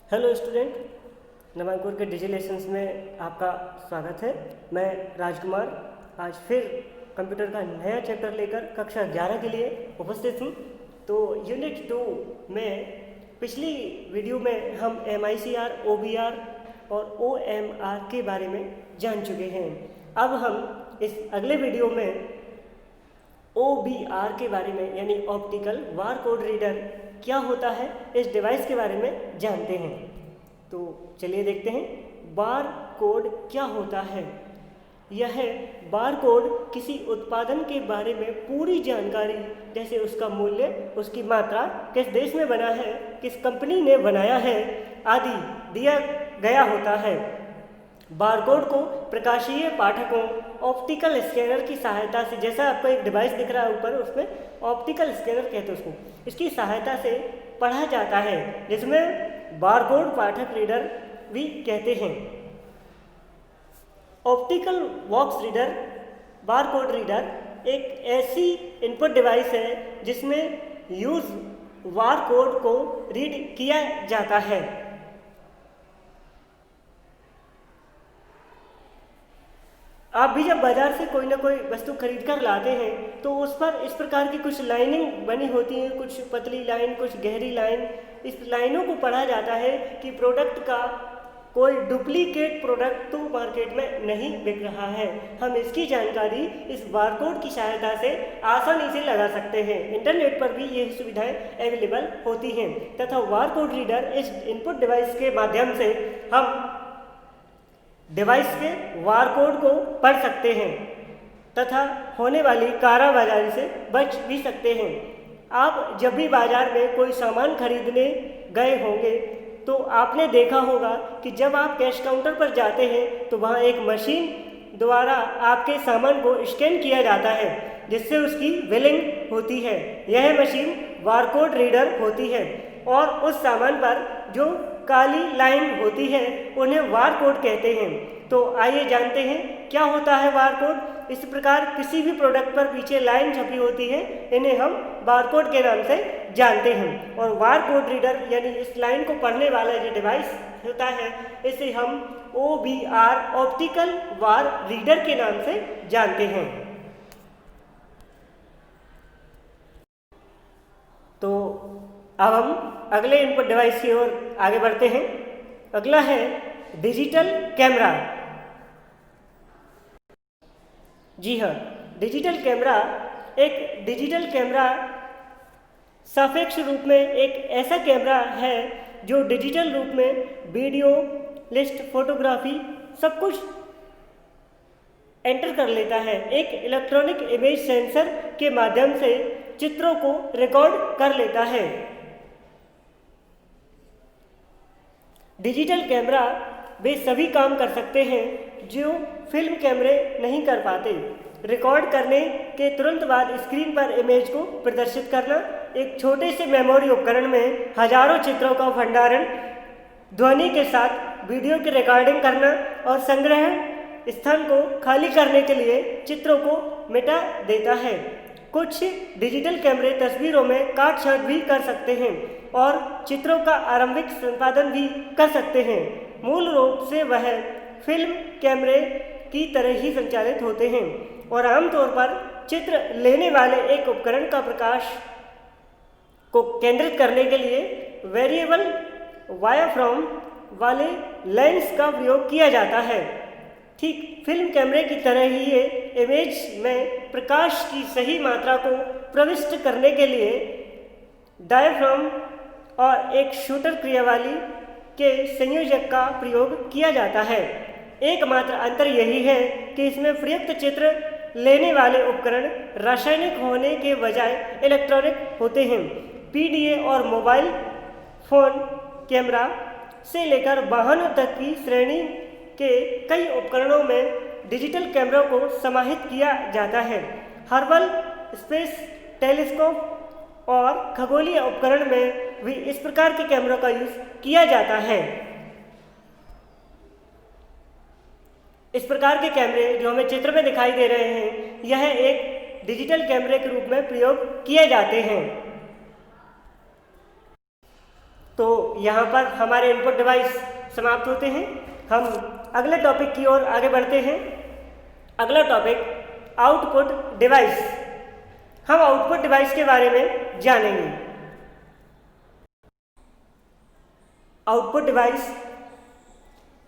Hello student, नवांकुर के डिजी lessons में आपका स्वागत है। मैं राजकुमार आज फिर कंप्यूटर का नया चैप्टर लेकर कक्षा 11 के लिए उपस्थित हूँ। तो यूनिट 2 में पिछली वीडियो में हम MICR, OBR और OMR के बारे में जान चुके हैं। अब हम इस अगले वीडियो में OBR के बारे में यानी ऑप्टिकल बार कोड रीडर क्या होता है इस डिवाइस के बारे में जानते हैं। तो चलिए देखते हैं बार कोड क्या होता है। यह बार कोड किसी उत्पादन के बारे में पूरी जानकारी जैसे उसका मूल्य, उसकी मात्रा, किस देश में बना है, किस कंपनी ने बनाया है आदि दिया गया होता है। बारकोड को प्रकाशीय पाठकों ऑप्टिकल स्कैनर की सहायता से, जैसा आपको एक डिवाइस दिख रहा है ऊपर, उसमें ऑप्टिकल स्कैनर कहते हैं उसको, इसकी सहायता से पढ़ा जाता है, जिसमें बारकोड पाठक रीडर भी कहते हैं। Optical box reader, barcode reader एक ऐसी इनपुट डिवाइस है जिसमें यूज बारकोड को रीड किया जाता है। आप भी जब बाजार से कोई ना कोई वस्तु खरीद कर लाते हैं तो उस पर इस प्रकार की कुछ लाइनिंग बनी होती हैं, कुछ पतली लाइन, कुछ गहरी लाइन। इस लाइनों को पढ़ा जाता है कि प्रोडक्ट का कोई डुप्लीकेट प्रोडक्ट तो मार्केट में नहीं बिक रहा है। हम इसकी जानकारी इस बारकोड की सहायता से आसानी से लगा सकते हैं। इंटरनेट पर भी ये सुविधाएं अवेलेबल होती हैं तथा बारकोड रीडर इस इनपुट डिवाइस के माध्यम से हम डिवाइस के बारकोड को पढ़ सकते हैं तथा होने वाली कालाबाजारी से बच भी सकते हैं। आप जब भी बाजार में कोई सामान खरीदने गए होंगे तो आपने देखा होगा कि जब आप कैश काउंटर पर जाते हैं तो वहाँ एक मशीन द्वारा आपके सामान को स्कैन किया जाता है जिससे उसकी बिलिंग होती है। यह मशीन बारकोड रीडर होती है और उस सामान पर जो काली लाइन होती है उन्हें बारकोड कहते हैं। तो आइए जानते हैं क्या होता है बारकोड। इस प्रकार किसी भी प्रोडक्ट पर पीछे लाइन छपी होती है, इन्हें हम बारकोड के नाम से जानते हैं। और बारकोड रीडर यानी इस लाइन को पढ़ने वाला जो डिवाइस होता है इसे हम OBR, ऑप्टिकल बार रीडर के नाम से जानते हैं। तो अब हम अगले इनपुट डिवाइस की ओर आगे बढ़ते हैं। अगला है डिजिटल कैमरा। जी हाँ, डिजिटल कैमरा सापेक्ष रूप में एक ऐसा कैमरा है जो डिजिटल रूप में वीडियो, लिस्ट, फोटोग्राफी सब कुछ एंटर कर लेता है। एक इलेक्ट्रॉनिक इमेज सेंसर के माध्यम से चित्रों को रिकॉर्ड कर लेता है। डिजिटल कैमरा वे सभी काम कर सकते हैं जो फिल्म कैमरे नहीं कर पाते। रिकॉर्ड करने के तुरंत बाद स्क्रीन पर इमेज को प्रदर्शित करना, एक छोटे से मेमोरी उपकरण में हजारों चित्रों का भंडारण, ध्वनि के साथ वीडियो की रिकॉर्डिंग करना और संग्रह स्थान को खाली करने के लिए चित्रों को मिटा देता है। कुछ डिजिटल कैमरे तस्वीरों में काट छांट भी कर सकते हैं और चित्रों का आरंभिक संपादन भी कर सकते हैं। मूल रूप से वह फिल्म कैमरे की तरह ही संचालित होते हैं और आमतौर पर चित्र लेने वाले एक उपकरण का प्रकाश को केंद्रित करने के लिए वेरिएबल वायाफ्रॉम वाले लेंस का प्रयोग किया जाता है। ठीक फिल्म कैमरे की तरह ही ये इमेज में प्रकाश की सही मात्रा को प्रविष्ट करने के लिए डायाफ्राम और एक शूटर क्रियावाली के संयोजक का प्रयोग किया जाता है। एकमात्र अंतर यही है कि इसमें प्रयुक्त चित्र लेने वाले उपकरण रासायनिक होने के बजाय इलेक्ट्रॉनिक होते हैं। PDA और मोबाइल फोन कैमरा से लेकर वाहनों तक की श्रेणी के कई उपकरणों में डिजिटल कैमरों को समाहित किया जाता है। हर्बल स्पेस टेलीस्कोप और खगोलीय उपकरण में भी इस प्रकार के कैमरों का यूज किया जाता है। इस प्रकार के कैमरे जो हमें चित्र में दिखाई दे रहे हैं, यह एक डिजिटल कैमरे के रूप में प्रयोग किए जाते हैं। तो यहाँ पर हमारे इनपुट डिवाइस समाप्त होते हैं। हम अगले टॉपिक की ओर आगे बढ़ते हैं। अगला टॉपिक आउटपुट डिवाइस। हम आउटपुट डिवाइस के बारे में जानेंगे। आउटपुट डिवाइस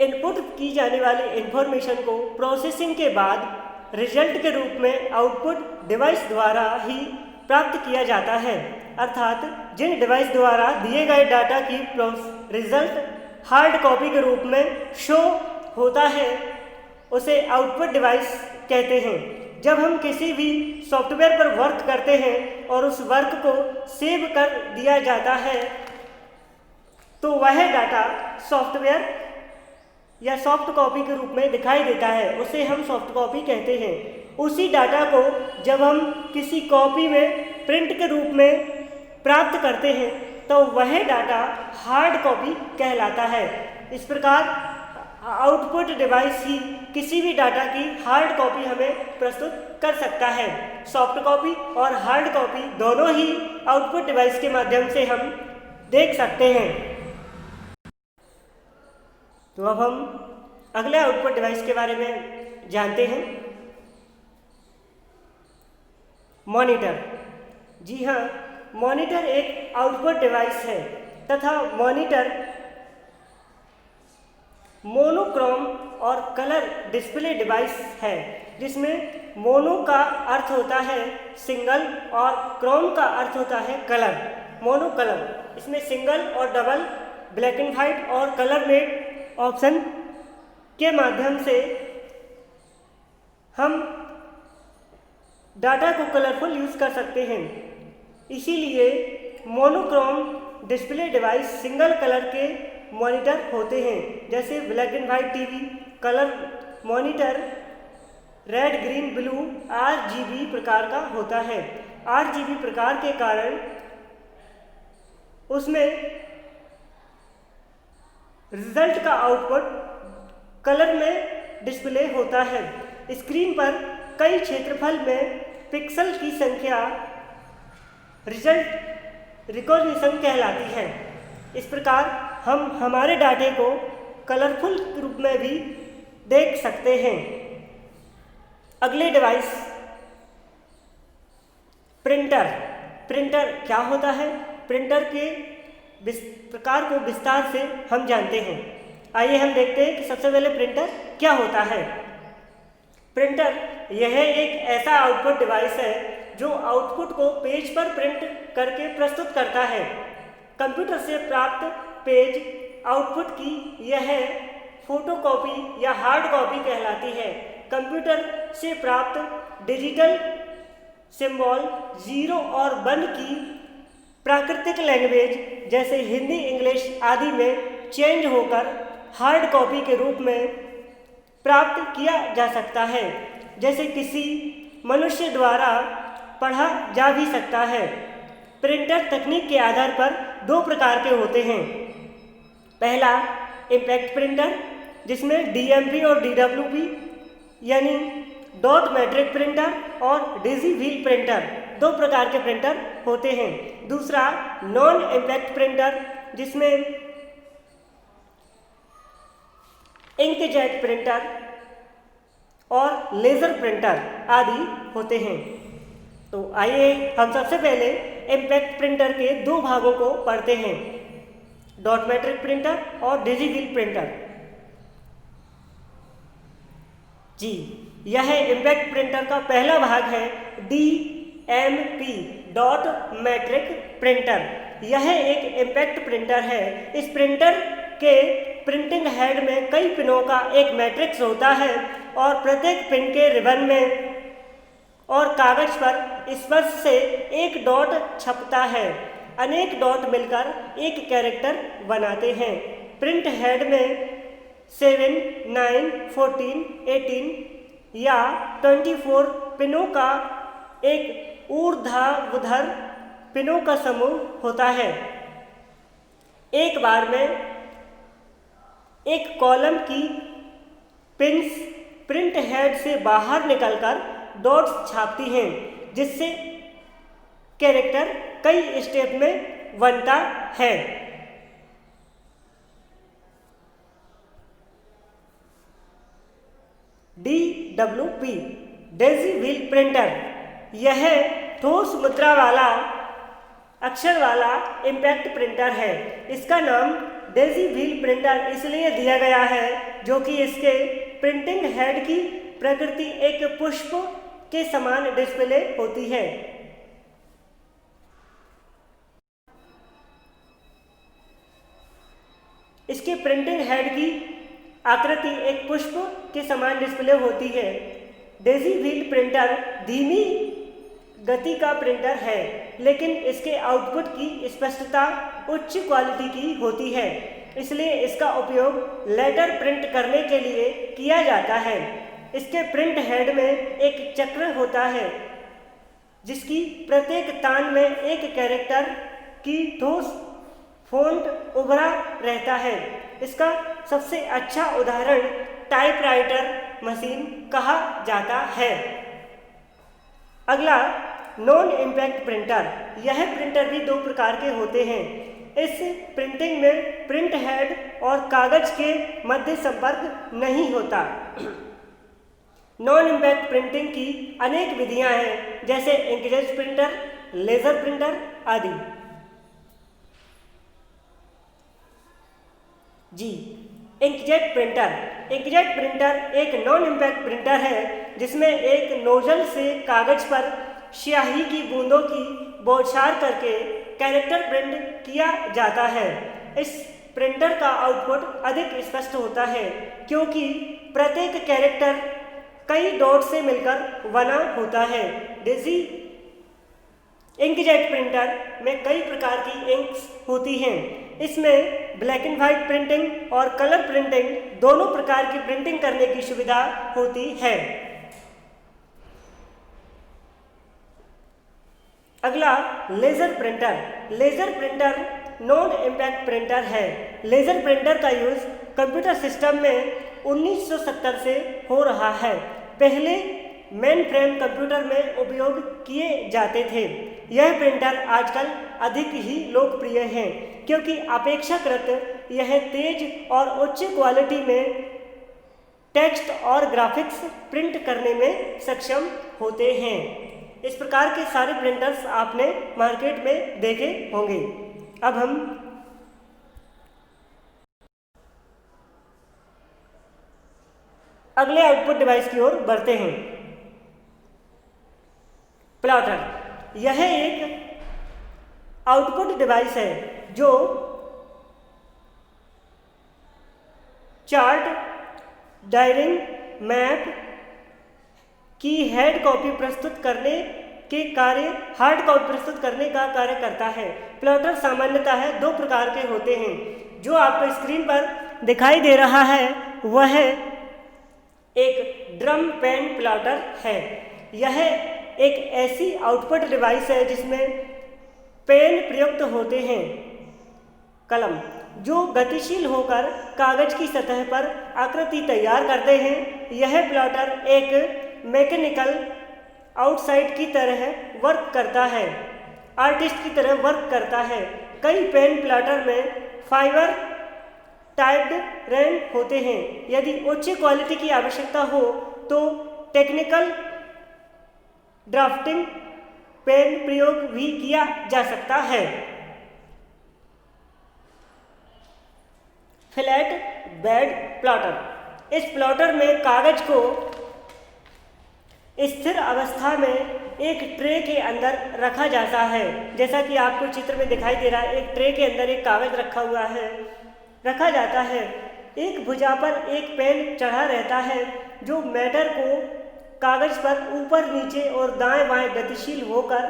इनपुट की जाने वाली इंफॉर्मेशन को प्रोसेसिंग के बाद रिजल्ट के रूप में आउटपुट डिवाइस द्वारा ही प्राप्त किया जाता है, अर्थात जिन डिवाइस द्वारा दिए गए डाटा की रिजल्ट हार्ड कॉपी के रूप में शो होता है उसे आउटपुट डिवाइस कहते हैं। जब हम किसी भी सॉफ्टवेयर पर वर्क करते हैं और उस वर्क को सेव कर दिया जाता है तो वह डाटा सॉफ्टवेयर या सॉफ्ट कॉपी के रूप में दिखाई देता है, उसे हम सॉफ्ट कॉपी कहते हैं। उसी डाटा को जब हम किसी कॉपी में प्रिंट के रूप में प्राप्त करते हैं तो वह डाटा हार्ड कॉपी कहलाता है। इस प्रकार आउटपुट डिवाइस ही किसी भी डाटा की हार्ड कॉपी हमें प्रस्तुत कर सकता है। सॉफ्ट कॉपी और हार्ड कॉपी दोनों ही आउटपुट डिवाइस के माध्यम से हम देख सकते हैं। तो अब हम अगले आउटपुट डिवाइस के बारे में जानते हैं। मॉनिटर। जी हाँ, मॉनिटर एक आउटपुट डिवाइस है तथा मॉनिटर मोनोक्रोम और कलर डिस्प्ले डिवाइस है, जिसमें मोनो का अर्थ होता है सिंगल और क्रोम का अर्थ होता है कलर, मोनो कलर। इसमें सिंगल और डबल, ब्लैक एंड वाइट और कलर मेड ऑप्शन के माध्यम से हम डाटा को कलरफुल यूज़ कर सकते हैं। इसीलिए monochrome display device single colour के मॉनिटर होते हैं, जैसे black and white TV. Colour monitor red, green, blue, RGB प्रकार का होता है। RGB प्रकार के कारण उसमें रिजल्ट का आउटपुट कलर में डिस्प्ले होता है। स्क्रीन पर कई क्षेत्रफल में पिक्सल की संख्या रिजल्ट रिकॉग्निशन कहलाती है। इस प्रकार हम हमारे डाटे को कलरफुल रूप में भी देख सकते हैं। अगले डिवाइस प्रिंटर। प्रिंटर क्या होता है? प्रिंटर के प्रकार को विस्तार से हम जानते हैं। आइए हम देखते हैं कि सबसे पहले प्रिंटर क्या होता है। प्रिंटर यह एक ऐसा आउटपुट डिवाइस है जो आउटपुट को पेज पर प्रिंट करके प्रस्तुत करता है। कंप्यूटर से प्राप्त पेज आउटपुट की यह फोटोकॉपी या हार्ड कॉपी कहलाती है। कंप्यूटर से प्राप्त डिजिटल सिंबल 0 और 1 की प्राकृतिक लैंग्वेज जैसे हिंदी, इंग्लिश आदि में चेंज होकर हार्ड कॉपी के रूप में प्राप्त किया जा सकता है, जैसे किसी मनुष्य द्वारा पढ़ा जा भी सकता है। प्रिंटर तकनीक के आधार पर 2 प्रकार के होते हैं। पहला इम्पैक्ट प्रिंटर, जिसमें DMP और DWP यानी डॉट मैट्रिक प्रिंटर और डिजी व्हील प्रिंटर 2 प्रकार के प्रिंटर होते हैं। दूसरा नॉन इम्पैक्ट प्रिंटर, जिसमें इंकजेट प्रिंटर और लेज़र प्रिंटर आदि होते हैं। तो आइए हम सबसे पहले इम्पैक्ट प्रिंटर के 2 भागों को पढ़ते हैं, डॉट मैट्रिक प्रिंटर और डिजी व्हील प्रिंटर। जी, यह इम्पैक्ट प्रिंटर का पहला भाग है DMP डॉट मैट्रिक प्रिंटर। यह एक इम्पैक्ट प्रिंटर है। इस प्रिंटर के प्रिंटिंग हेड में कई पिनों का एक मैट्रिक्स होता है और प्रत्येक पिन के रिबन में और कागज पर स्पर्श से एक डॉट छपता है। अनेक डॉट मिलकर एक कैरेक्टर बनाते हैं। प्रिंट हेड में 7, 9, 14, 18 या 24 पिनों का एक ऊर्ध्वाधर पिनों का समूह होता है। एक बार में एक कॉलम की पिन्स प्रिंट हेड से बाहर निकलकर डॉट्स छापती हैं, जिससे कैरेक्टर कई स्टेप में बनता है। DWP Daisy wheel printer. यह ठोस मुद्रा वाला अक्षर वाला इम्पैक्ट प्रिंटर है। इसका नाम डेजी व्हील प्रिंटर इसलिए दिया गया है जो कि इसके प्रिंटिंग हेड की प्रकृति एक पुष्प के समान डिस्प्ले होती है। इसके प्रिंटिंग हेड की आकृति एक पुष्प के समान डिस्प्ले होती है। डेजी व्हील प्रिंटर धीमी गति का प्रिंटर है, लेकिन इसके आउटपुट की स्पष्टता उच्च क्वालिटी की होती है, इसलिए इसका उपयोग लेटर प्रिंट करने के लिए किया जाता है। इसके प्रिंट हेड में एक चक्र होता है जिसकी प्रत्येक तान में एक कैरेक्टर की ठोस फ़ॉन्ट उभरा रहता है। इसका सबसे अच्छा उदाहरण टाइपराइटर मशीन कहा जाता है। अगला नॉन इम्पैक्ट प्रिंटर। यह प्रिंटर भी दो प्रकार के होते हैं। इस प्रिंटिंग में प्रिंट हेड और कागज के मध्य संपर्क नहीं होता। नॉन इम्पैक्ट प्रिंटिंग की अनेक विधियां हैं, जैसे इंकजेट प्रिंटर, लेजर प्रिंटर आदि। जी, इंकजेट प्रिंटर। इंकजेट प्रिंटर एक नॉन इम्पैक्ट प्रिंटर है जिसमें एक नोजल से कागज पर स्याही की बूंदों की बौछार करके कैरेक्टर प्रिंट किया जाता है। इस प्रिंटर का आउटपुट अधिक स्पष्ट होता है क्योंकि प्रत्येक कैरेक्टर कई डॉट से मिलकर बना होता है। डेजी इंकजेट प्रिंटर में कई प्रकार की इंक्स होती हैं। इसमें ब्लैक एंड वाइट प्रिंटिंग और कलर प्रिंटिंग दोनों प्रकार की प्रिंटिंग करने की सुविधा होती है। अगला laser printer. Laser printer non impact printer है। लेजर प्रिंटर का यूज कंप्यूटर सिस्टम में 1970 से हो रहा है। पहले मेन फ्रेम कंप्यूटर में उपयोग किए जाते थे। यह प्रिंटर आजकल अधिक ही लोकप्रिय है क्योंकि अपेक्षाकृत यह तेज और उच्च क्वालिटी में टेक्स्ट और ग्राफिक्स प्रिंट करने में सक्षम होते हैं। इस प्रकार के सारे प्रिंटर्स आपने मार्केट में देखे होंगे। अब हम अगले आउटपुट डिवाइस की ओर बढ़ते हैं। प्लॉटर। यह एक आउटपुट डिवाइस है जो चार्ट, डायरिंग, मैप की हार्ड कॉपी प्रस्तुत करने का कार्य करता है। प्लॉटर सामान्यतः दो प्रकार के होते हैं। जो आपको स्क्रीन पर दिखाई दे रहा है वह एक ड्रम पेन प्लॉटर है। यह एक ऐसी आउटपुट डिवाइस है जिसमें पेन प्रयुक्त होते हैं, कलम, जो गतिशील होकर कागज की सतह पर आकृति तैयार करते हैं। यह प्लॉटर एक मैकेनिकल आउटसाइड की तरह वर्क करता है, आर्टिस्ट की तरह वर्क करता है। कई पेन प्लॉटर में फाइबर टाइप्ड रैम होते हैं। यदि उच्च क्वालिटी की आवश्यकता हो तो टेक्निकल ड्राफ्टिंग पेन प्रयोग भी किया जा सकता है। Flat bed plotter. इस प्लॉटर में कागज को स्थिर अवस्था में एक ट्रे के अंदर रखा जाता है। जैसा कि आपको चित्र में दिखाई दे रहा है, एक ट्रे के अंदर एक कागज रखा जाता है। एक भुजा पर एक पेन चढ़ा रहता है जो मैटर को कागज पर ऊपर नीचे और दाएं बाएं गतिशील होकर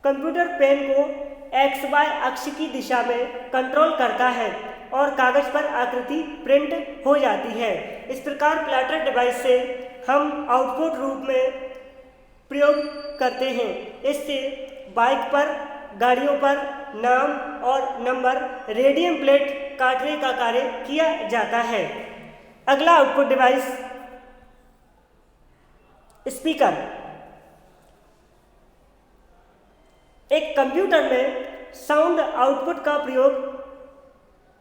कंप्यूटर पेन को XY अक्ष की दिशा में कंट्रोल करता है और कागज पर आकृति प्रिंट हो जाती है। इस प्रकार प्लॉटर डिवाइस से हम आउटपुट रूप में प्रयोग करते हैं। इससे बाइक पर, गाड़ियों पर नाम और नंबर, रेडियम प्लेट काटने का कार्य किया जाता है। अगला आउटपुट डिवाइस स्पीकर। एक कंप्यूटर में साउंड आउटपुट का प्रयोग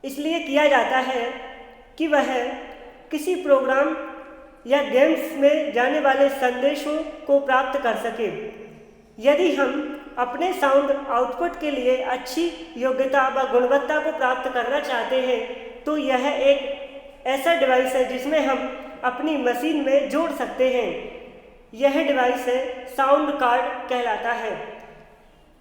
इसलिए किया जाता है कि वह किसी प्रोग्राम या गेम्स में जाने वाले संदेशों को प्राप्त कर सके। यदि हम अपने साउंड आउटपुट के लिए अच्छी योग्यता व गुणवत्ता को प्राप्त करना चाहते हैं तो यह एक ऐसा डिवाइस है जिसमें हम अपनी मशीन में जोड़ सकते हैं। यह डिवाइस है साउंड कार्ड कहलाता है।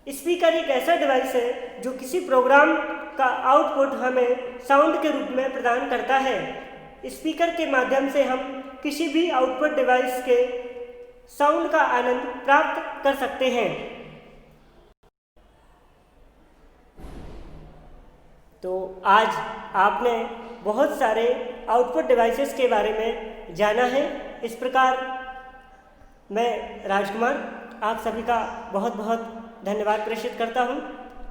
स्पीकर एक ऐसा डिवाइस है जो किसी प्रोग्राम का आउटपुट हमें साउंड के रूप में प्रदान करता है। स्पीकर के माध्यम से हम किसी भी आउटपुट डिवाइस के साउंड का आनंद प्राप्त कर सकते हैं। तो आज आपने बहुत सारे आउटपुट डिवाइसेस के बारे में जाना है। इस प्रकार मैं राजकुमार आप सभी का बहुत बहुत धन्यवाद प्रेषित करता हूँ।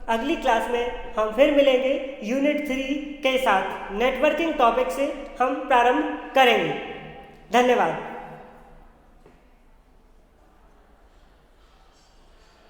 अगली क्लास में हम फिर मिलेंगे। यूनिट 3 के साथ नेटवर्किंग टॉपिक से हम प्रारंभ करेंगे। धन्यवाद।